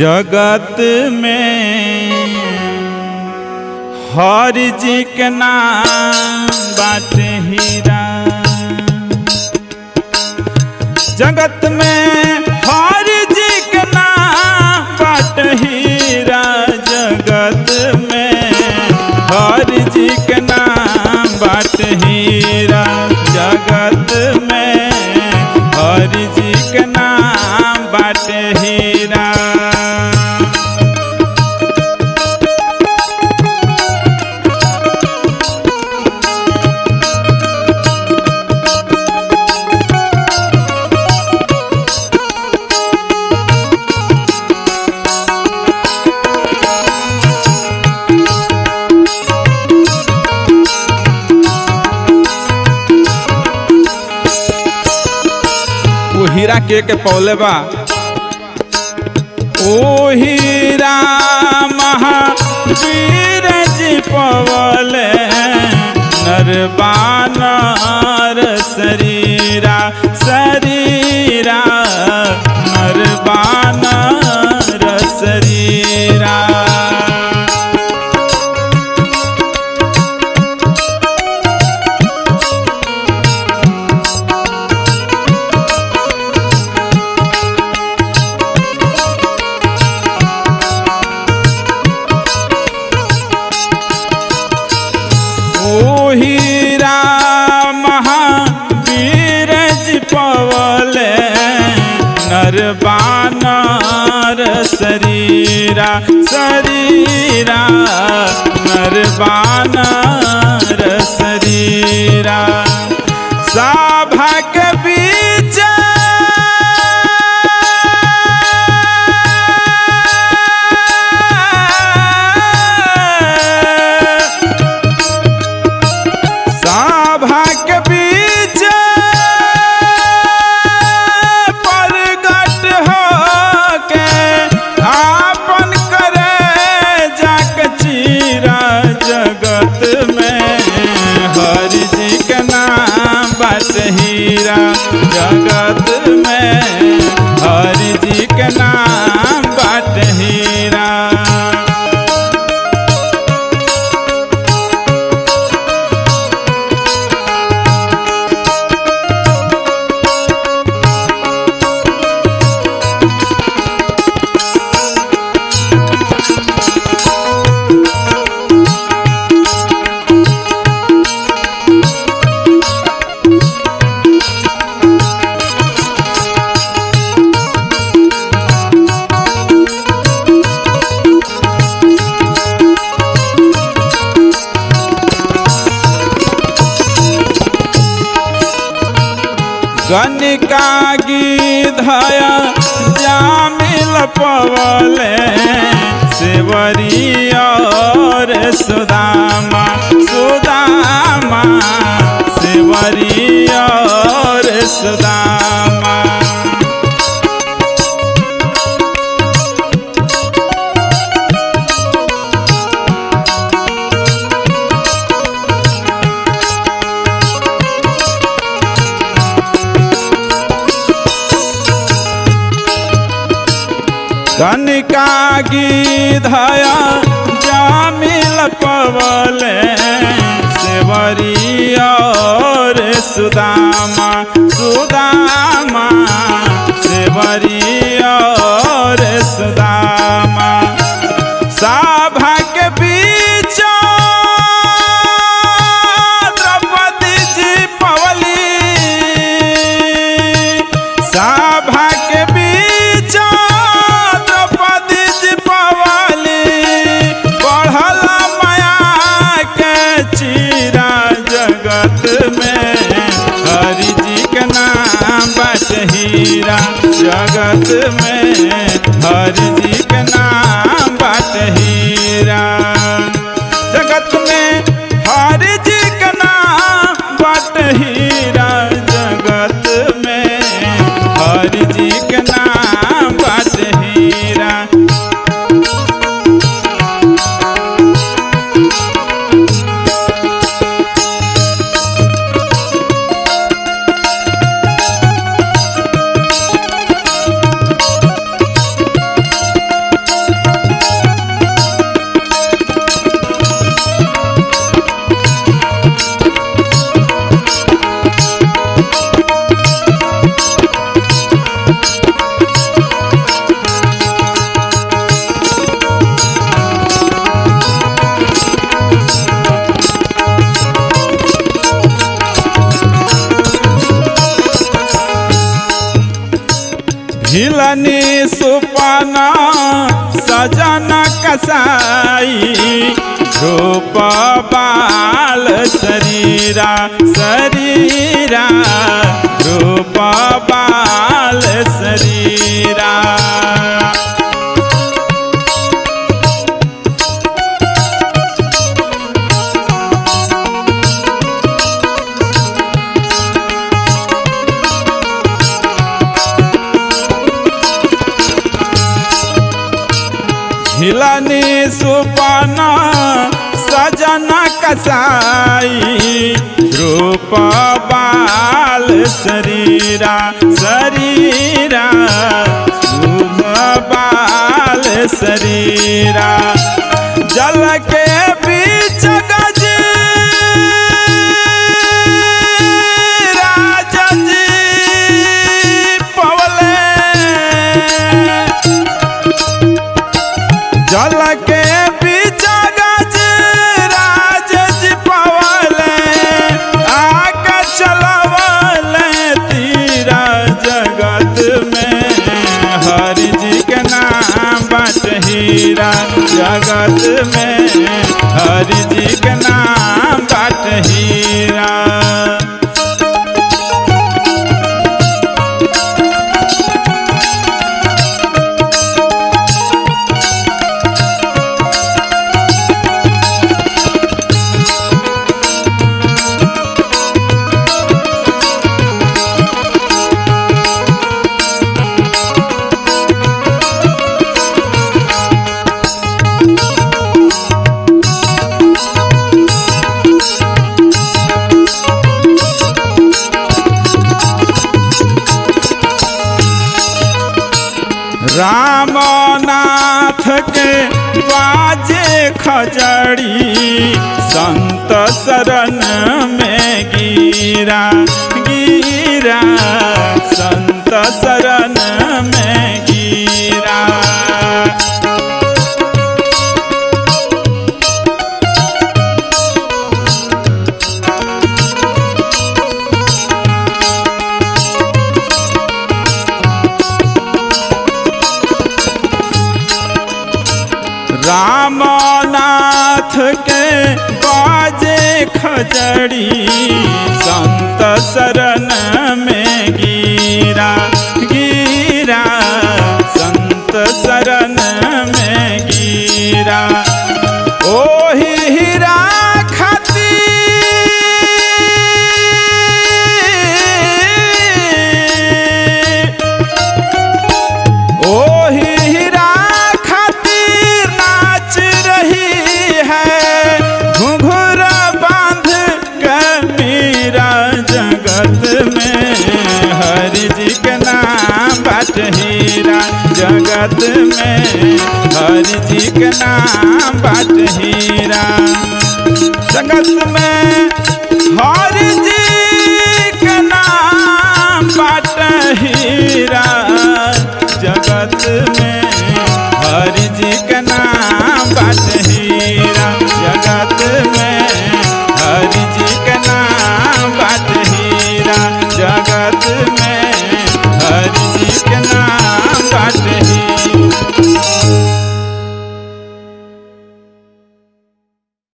जगत में हरि जी के नाम बाटे हीरा। जगत में हरि जी के नाम बाटे हीरा। जगत में हरि जी के नाम बाटे हीरा। जगत में हरि जी के नाम बाटे हीरा। हीरा के पौले बा ओ हीरा महावीर जी पवले नरबानर शरीरा। शरीरा नरबानर शरीरा। हीरा महावीर जी पवले नरबानर शरीरा। शरीरा नरबानर शरीरा। सभा के बीच हीरा। जगत में हरि जी के नाम बाटे हीरा। गणिका गिधया जामिल पवले सेवरी और सुदामा। सुदामा सेवरी और सुदामा। गणिका गिधया जामिल पवले सेवरी और सुदामा। सुदामा सेवरी और सुदामा। सभा के बीच द्रौपदी जी पवली। सभा के बीच जगत में हरि जी के नाम बाटे हीरा। जगत में हरि जी के नाम बाटे हीरा। जगत में हरि जी के नाम बाटे हीरा। जगत में हरि जी के नाम बाटे हीरा। हिलनी सुपना सजन कसाई रूप बाल शरीरा शरीरा रूप बाल शरीरा। हिलनी सुपना सजन कसाई रूप बाल शरीरा शरीरा रूप बाल शरीरा। जल के बीच गज राजा जी पवले जल के बीच गज राज जी पवले आका चलवले तीरा जगत में हरि जी के नाम बाट हीरा जगत में हरि जी के नाम बाट हीरा। रामनाथ के बाजे खजड़ी संत शरण में गिरा गिरा संत शरण में गिरा। रामनाथ के बाजे खजड़ी संत शरण में गिरा गिरा संत शरण में गिरा। ओही हीरा खातिर ओही हीरा हरि जी के नाम बाट हीरा जगत में हरि जी के नाम बाट हीरा। जगत